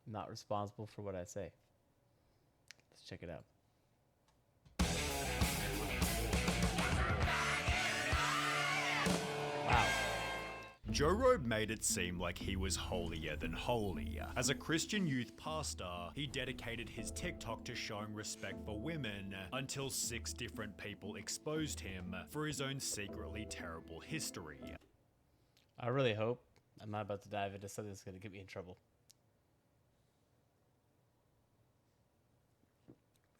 not responsible for what I say. Let's check it out. Wow. Joe Robe made it seem like he was holier than holy. As a Christian youth pastor, he dedicated his TikTok to showing respect for women until 6 different people exposed him for his own secretly terrible history. I really hope I'm not about to dive into something that's going to get me in trouble.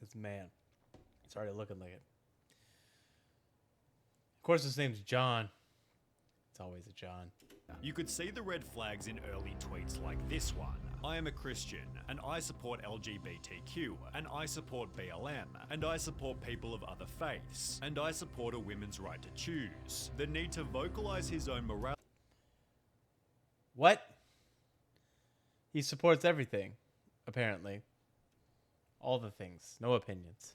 This man, it's already looking like it. Of course, his name's John. It's always a John. You could see the red flags in early tweets like this one. I am a Christian, and I support LGBTQ, and I support BLM, and I support people of other faiths, and I support a women's right to choose. The need to vocalize his own morality. What? He supports everything, apparently. All the things, no opinions.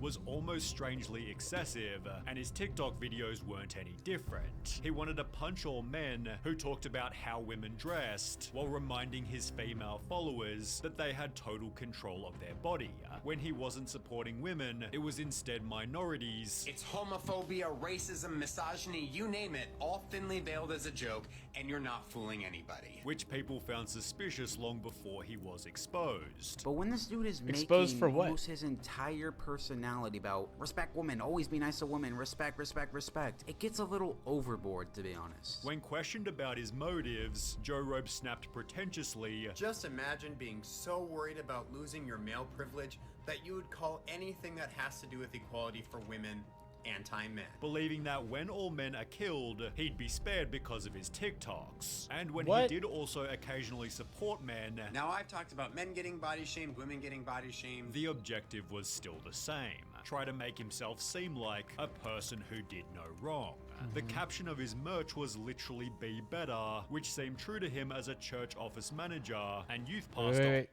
Was almost strangely excessive, and his TikTok videos weren't any different. He wanted to punch all men who talked about how women dressed, while reminding his female followers that they had total control of their body. When he wasn't supporting women, it was instead minorities. It's homophobia, racism, misogyny, you name it, all thinly veiled as a joke, and you're not fooling anybody. Which people found suspicious long before he was exposed. But when this dude is Exposed for making what? almost his entire personality about respect women, always be nice to women, respect, respect, respect, it gets a little overboard, to be honest. When questioned about his motives, Joe Robe snapped pretentiously, Just imagine being so worried about losing your male privilege that you would call anything that has to do with equality for women anti-men. believing that when all men are killed, he'd be spared because of his TikToks. And when What? he did also occasionally support men, Now I've talked about men getting body shamed, women getting body shamed. the objective was still the same. Try to make himself seem like a person who did no wrong. The caption of his merch was literally "Be Better," which seemed true to him as a church office manager and youth pastor. Wait.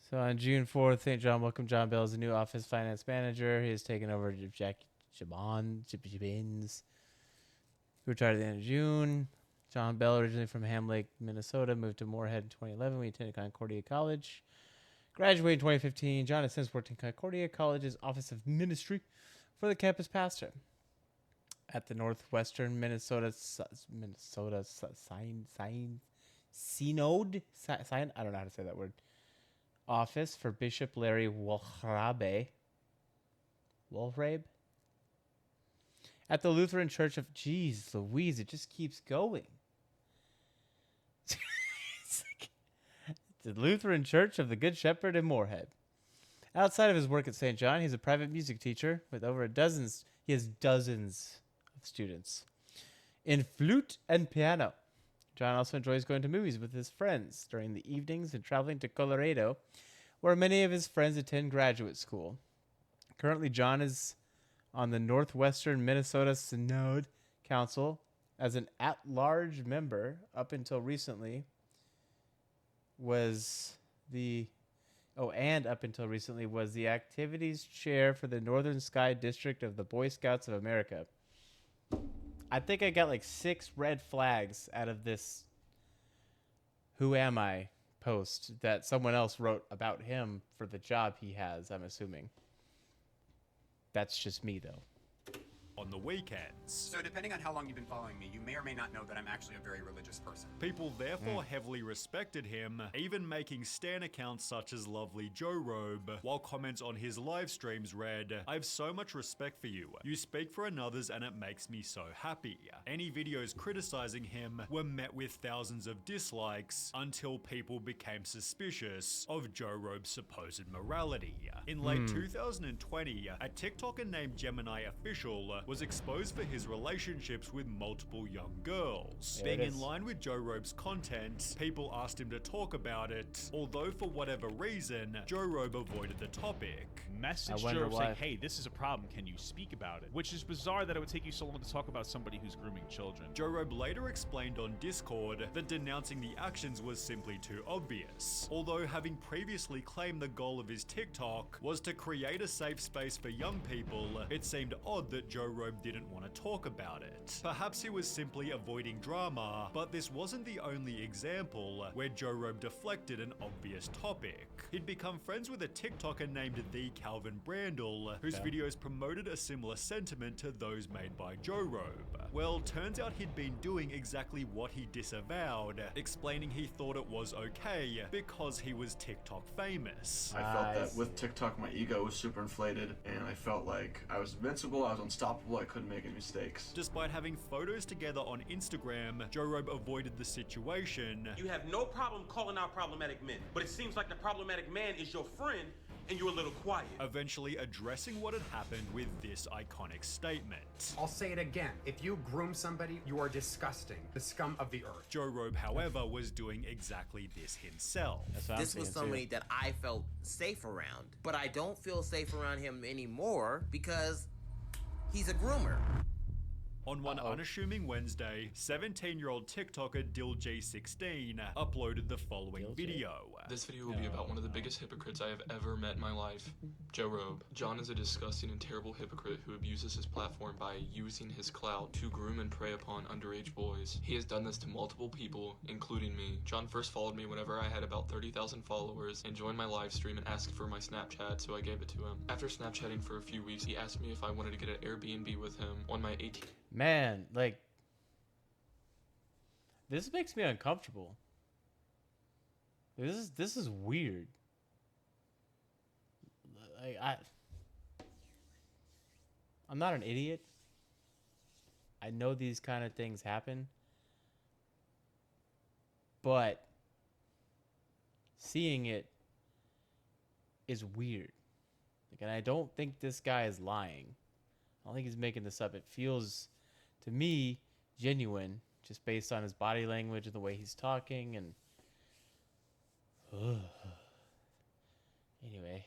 So on June 4th, St. John welcomed John Bell as the new office finance manager. He has taken over Jack Jabins, who retired at the end of June. John Bell, originally from Ham Lake, Minnesota, moved to Moorhead in 2011 when he attended Concordia College. Graduated in 2015. John has since worked in Concordia College's Office of Ministry for the campus pastor. At the Northwestern Minnesota Synod, I don't know how to say that word, office for Bishop Larry Walrabe. At the Lutheran Church of... Jeez Louise, it just keeps going. It's like, the Lutheran Church of the Good Shepherd in Moorhead. Outside of his work at St. John, he's a private music teacher with he has dozens of students in flute and piano. John also enjoys going to movies with his friends during the evenings and traveling to Colorado, where many of his friends attend graduate school. Currently, John is on the Northwestern Minnesota Synod Council as an at-large member. Up until recently was the activities chair for the Northern Sky District of the Boy Scouts of America. I think I got like 6 red flags out of this "Who am I?" post that someone else wrote about him for the job he has, I'm assuming. That's just me, though. On the weekends. So depending on how long you've been following me, you may or may not know that I'm actually a very religious person. People therefore heavily respected him, even making stan accounts such as Lovely Joe Robe, while comments on his live streams read, "I have so much respect for you. You speak for others and it makes me so happy." Any videos criticizing him were met with thousands of dislikes until people became suspicious of Joe Robe's supposed morality. In late 2020, a TikToker named Gemini Official was exposed for his relationships with multiple young girls. There it Being is. in line with Joe Robe's content, people asked him to talk about it, although for whatever reason, Joe Robe avoided the topic. Message I wonder Joe saying, why. hey, this is a problem, can you speak about it? Which is bizarre that it would take you so long to talk about somebody who's grooming children. Joe Robe later explained on Discord that denouncing the actions was simply too obvious, although having previously claimed the goal of his TikTok was to create a safe space for young people, it seemed odd that Joe Robe didn't want to talk about it. Perhaps he was simply avoiding drama, but this wasn't the only example where Joe Robe deflected an obvious topic. He'd become friends with a TikToker named The Calvin Brandel, whose videos promoted a similar sentiment to those made by Joe Robe. Well, turns out he'd been doing exactly what he disavowed, explaining he thought it was okay because he was TikTok famous. I felt that with TikTok, my ego was super inflated, and I felt like I was invincible, I was unstoppable, I couldn't make any mistakes. Despite having photos together on Instagram, Joe Robe avoided the situation. You have no problem calling out problematic men, but it seems like the problematic man is your friend, and you're a little quiet. Eventually addressing what had happened with this iconic statement. I'll say it again. If you groom somebody, you are disgusting. The scum of the earth. Joe Robe, however, was doing exactly this himself. That's what I'm This was saying, somebody too. that I felt safe around, but I don't feel safe around him anymore because he's a groomer. On one unassuming Wednesday, 17-year-old TikToker DilG16 uploaded the following video. This video will be about one of the biggest hypocrites I have ever met in my life, Joe Robe. John is a disgusting and terrible hypocrite who abuses his platform by using his clout to groom and prey upon underage boys. He has done this to multiple people, including me. John first followed me whenever I had about 30,000 followers and joined my live stream and asked for my Snapchat, so I gave it to him. After Snapchatting for a few weeks, he asked me if I wanted to get an Airbnb with him on my 18th. Man, like, this makes me uncomfortable. This is weird. Like, I'm not an idiot. I know these kind of things happen, but seeing it is weird. Like, and I don't think this guy is lying. I don't think he's making this up. It feels, to me, genuine, just based on his body language and the way he's talking. And anyway,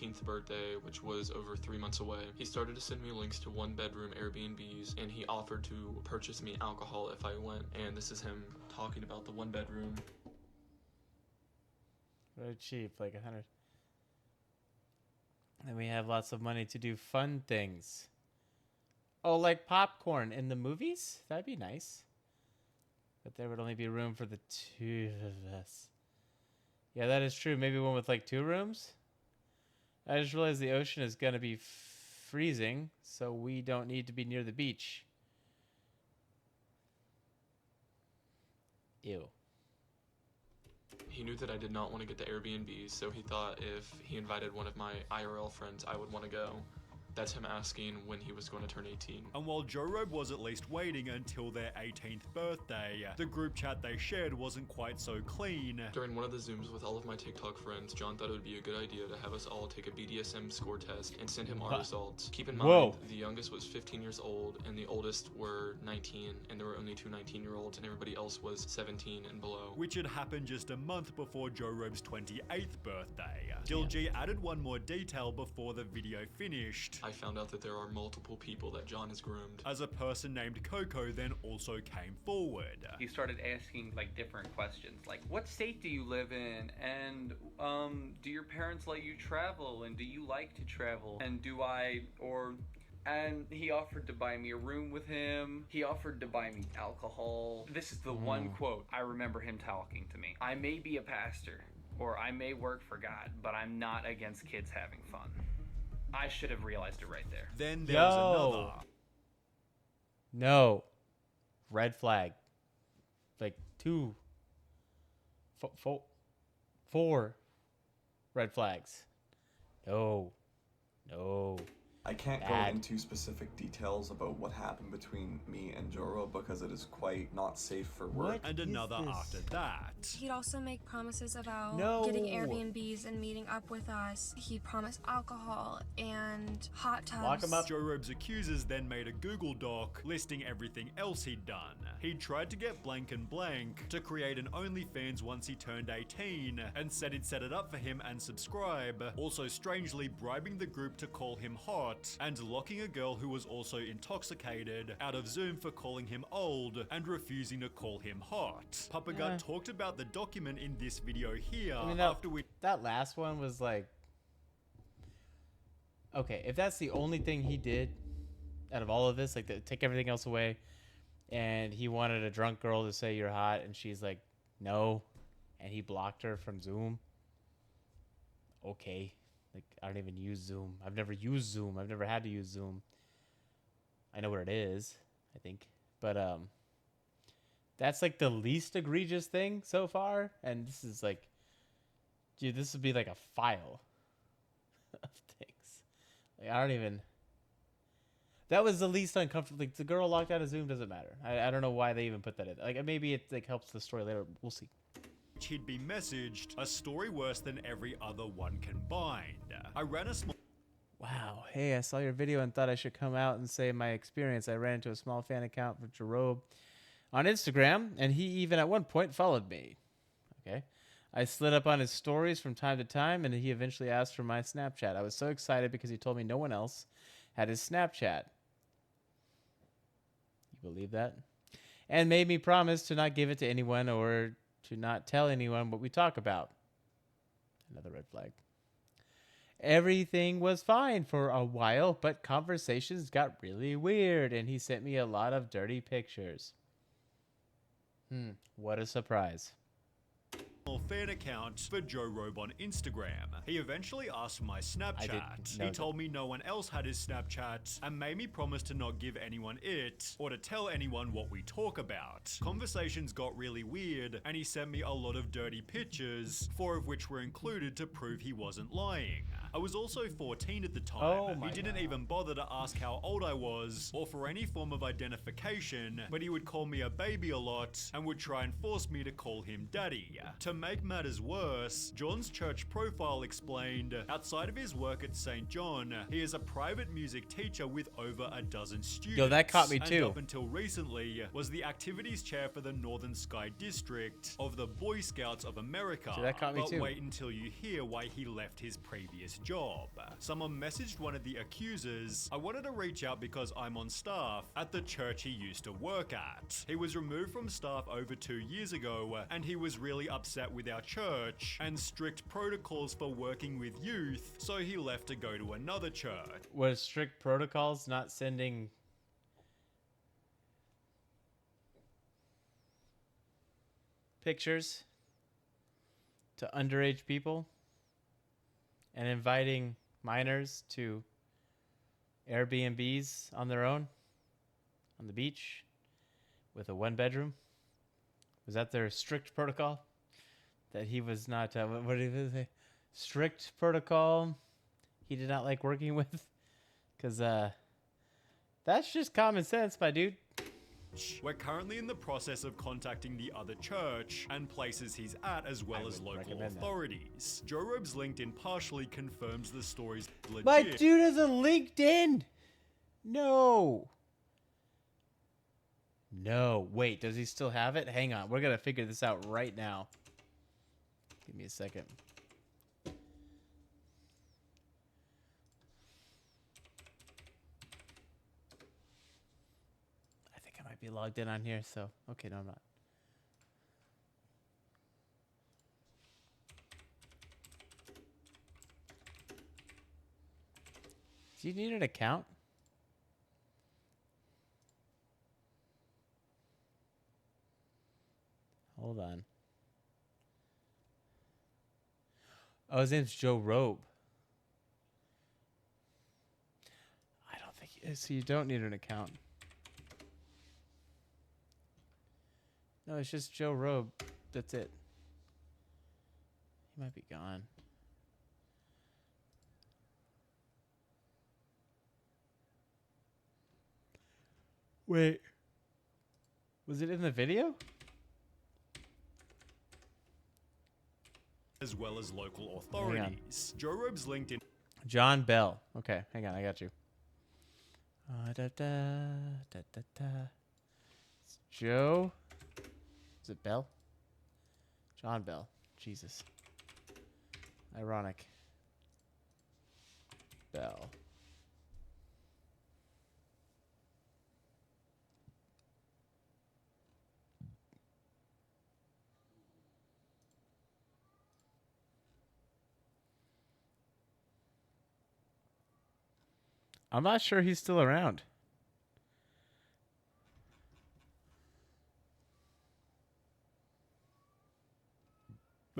18th birthday, which was over 3 months away, he started to send me links to one-bedroom Airbnbs, and he offered to purchase me alcohol if I went. And this is him talking about the one-bedroom. very cheap, like 100. And we have lots of money to do fun things. Oh, like popcorn in the movies? That'd be nice. But there would only be room for the two of us. Yeah, that is true. Maybe one with like 2 rooms? I just realized the ocean is going to be freezing, so we don't need to be near the beach. Ew. He knew that I did not want to get the Airbnb, so he thought if he invited one of my IRL friends, I would want to go. That's him asking when he was going to turn 18. And while Joe Robe was at least waiting until their 18th birthday, the group chat they shared wasn't quite so clean. During one of the Zooms with all of my TikTok friends, John thought it would be a good idea to have us all take a BDSM score test and send him our results. Keep in mind, Whoa. the youngest was 15 years old and the oldest were 19, and there were only 2 19-year-olds and everybody else was 17 and below. Which had happened just a month before Joe Robe's 28th birthday. DilG added one more detail before the video finished. I found out that there are multiple people that John has groomed. As a person named Coco then also came forward. He started asking like different questions, like what state do you live in, and do your parents let you travel, and do you like to travel, and and he offered to buy me a room with him. He offered to buy me alcohol. This is the one quote I remember him talking to me. I may be a pastor, or I may work for God, but I'm not against kids having fun. I should have realized it right there. Then there was another. No. Red flag. Like 2. 4 red flags. No. No. I can't go into specific details about what happened between me and Joro because it is quite not safe for work. And another after that. He'd also make promises about No. getting Airbnbs and meeting up with us. He promised alcohol and hot tubs. Lock him up. Joe Robe's accusers then made a Google Doc listing everything else he'd done. He'd tried to get blank and blank to create an OnlyFans once he turned 18 and said he'd set it up for him and subscribe, also strangely bribing the group to call him hot and locking a girl who was also intoxicated out of Zoom for calling him old and refusing to call him hot. Papa Gut talked about the document in this video here. I mean, after we that last one was like, okay, if that's the only thing he did, out of all of this, like take everything else away, and he wanted a drunk girl to say you're hot, and she's like, no, and he blocked her from Zoom. Okay, like I don't even use Zoom. I've never used Zoom. I've never had to use Zoom. I know what it is, I think, but that's like the least egregious thing so far, and this is like, dude, this would be like a file of things. Like I don't even. That was the least uncomfortable. Like the girl locked out of Zoom doesn't matter. I don't know why they even put that in. Like maybe it like helps the story later. We'll see. He'd be messaged a story worse than every other one combined. I ran a small. Wow. Hey, I saw your video and thought I should come out and say my experience. I ran into a small fan account for Jerobe on Instagram, and he even at one point followed me. Okay. I slid up on his stories from time to time, and he eventually asked for my Snapchat. I was so excited because he told me no one else had his Snapchat. You believe that? And made me promise to not give it to anyone or to not tell anyone what we talk about. Another red flag. Everything was fine for a while, but conversations got really weird, and he sent me a lot of dirty pictures. What a surprise. Fan account for Joe Robe on Instagram. He eventually asked for my Snapchat. He told me no one else had his Snapchat and made me promise to not give anyone it or to tell anyone what we talk about. Conversations got really weird and he sent me a lot of dirty pictures, 4 of which were included to prove he wasn't lying. I was also 14 at the time. He didn't even bother to ask how old I was or for any form of identification, but he would call me a baby a lot and would try and force me to call him daddy. To make matters worse, John's church profile explained, outside of his work at St. John, he is a private music teacher with over a dozen students. Yo, that caught me and too. Up until recently, was the activities chair for the Northern Sky District of the Boy Scouts of America. So that caught me but too. wait until you hear why he left his previous job. Someone messaged one of the accusers, I wanted to reach out because I'm on staff at the church he used to work at. He was removed from staff over 2 years ago, and he was really upset with our church and strict protocols for working with youth, so he left to go to another church. Was strict protocols not sending pictures to underage people and inviting minors to Airbnbs on their own on the beach with a 1-bedroom? Was that their strict protocol? That he was not, what did he say? Strict protocol he did not like working with? Because that's just common sense, my dude. We're currently in the process of contacting the other church and places he's at, as well as local authorities. Joe Robe's LinkedIn partially confirms the story's legit. My dude has a LinkedIn! No. No. Wait, does he still have it? Hang on. We're going to figure this out right now. Give me a second. I think I might be logged in on here, so... Okay, no, I'm not. Do you need an account? Hold on. Oh, his name's Joe Robe. I don't think... So you don't need an account. No, it's just Joe Robe. That's it. He might be gone. Wait. Was it in the video? As well as local authorities. Joe Robe's LinkedIn. John Bell. Okay, hang on, I got you. It's Joe. Is it Bell? John Bell. Jesus. Ironic. Bell. I'm not sure he's still around.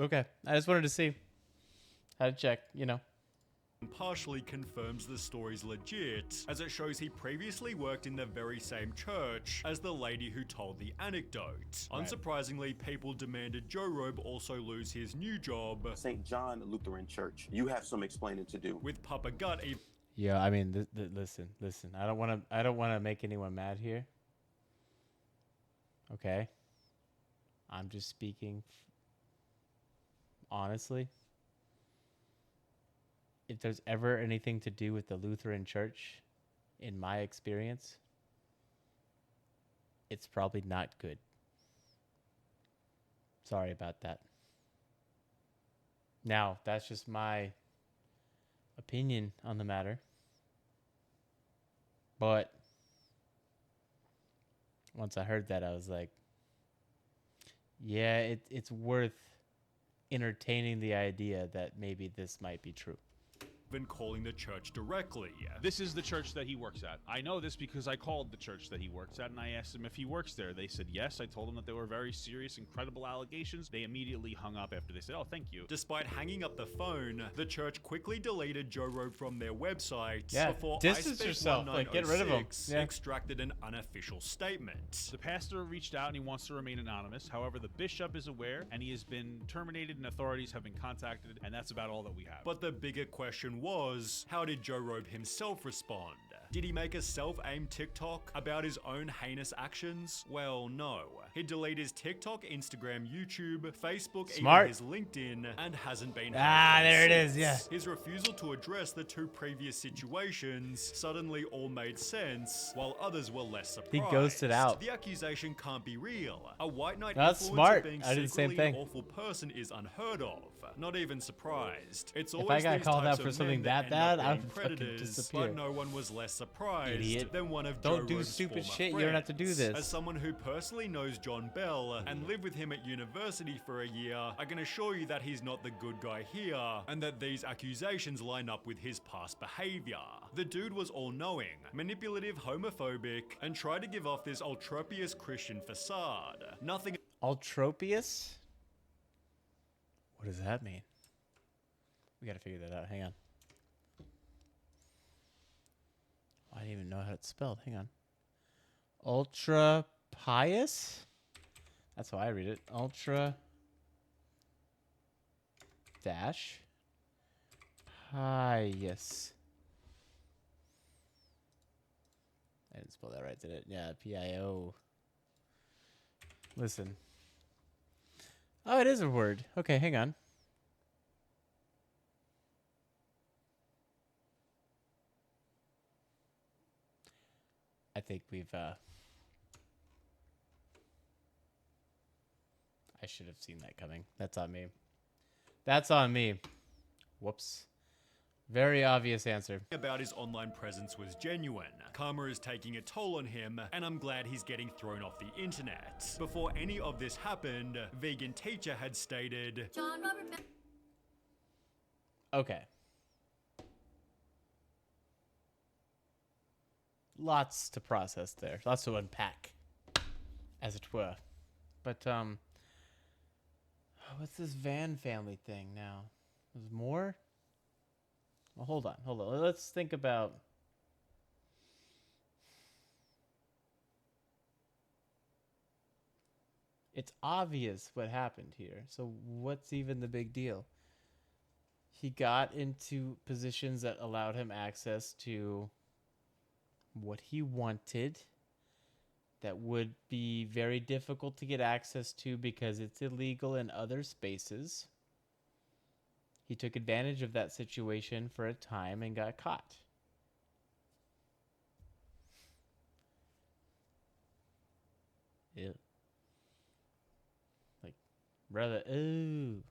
Okay. I just wanted to see. How to check, you know. Partially confirms the story's legit, as it shows he previously worked in the very same church as the lady who told the anecdote. Right. Unsurprisingly, people demanded Joe Robe also lose his new job, St. John Lutheran Church. You have some explaining to do. with Papa Gut even Yeah, I mean, listen. I don't want to make anyone mad here. Okay? I'm just speaking honestly. If there's ever anything to do with the Lutheran Church, in my experience, it's probably not good. Sorry about that. Now, that's just my opinion on the matter. But once I heard that, I was like, yeah, it's worth entertaining the idea that maybe this might be true. calling the church directly. This is the church that he works at. I know this because I called the church that he works at and I asked him if he works there. They said yes. I told them that they were very serious and credible allegations. They immediately hung up after they said, oh, thank you. Despite hanging up the phone, the church quickly deleted Joe Robe from their website Yeah, before distance yourself, like, get rid of him. 1906 Yeah. extracted an unofficial statement. The pastor reached out and he wants to remain anonymous. However, the bishop is aware and he has been terminated and authorities have been contacted, and that's about all that we have. But the bigger question was, how did Joe Robe himself respond? Did he make a self-aimed TikTok about his own heinous actions? Well, no. He deleted his TikTok, Instagram, YouTube, Facebook, Smart. even his LinkedIn, and hasn't been There it is, since. yeah. His refusal to address the two previous situations suddenly all made sense, while others were less surprised. He ghosted out. The accusation can't be real. A white knight That's influencer smart. being I did the same secretly an thing. awful person is unheard of. Not even surprised. It's If always I got these called types out for of something men that end bad, up I being would fucking predators, disappear. but no one was less surprised Idiot. than one of Don't Joe do Rogan's stupid former shit. You don't have to do friends. this. As someone who personally knows John Bell and lived with him at university for a year, I can assure you that he's not the good guy here, and that these accusations line up with his past behavior. The dude was all-knowing, manipulative, homophobic, and tried to give off this ultropious Christian facade. Nothing Ultropius? What does that mean? We gotta figure that out. Hang on. I didn't even know how it's spelled. Hang on. Ultra pious? That's how I read it. Ultra dash pious. I didn't spell that right, did it? Yeah, P-I-O. Listen. Oh, it is a word. Okay, hang on. I think we've, I should have seen that coming. That's on me. That's on me. Whoops. Very obvious answer. about his online presence was genuine. Karma is taking a toll on him, and I'm glad he's getting thrown off the internet. Before any of this happened, Vegan Teacher had stated, Okay. Lots to process there. Lots to unpack, as it were. But, what's this Van family thing now? There's more? Well, hold on. Let's think about... It's obvious what happened here. So what's even the big deal? He got into positions that allowed him access to what he wanted that would be very difficult to get access to because it's illegal in other spaces. He took advantage of that situation for a time and got caught. Ew. Like, brother, ooh.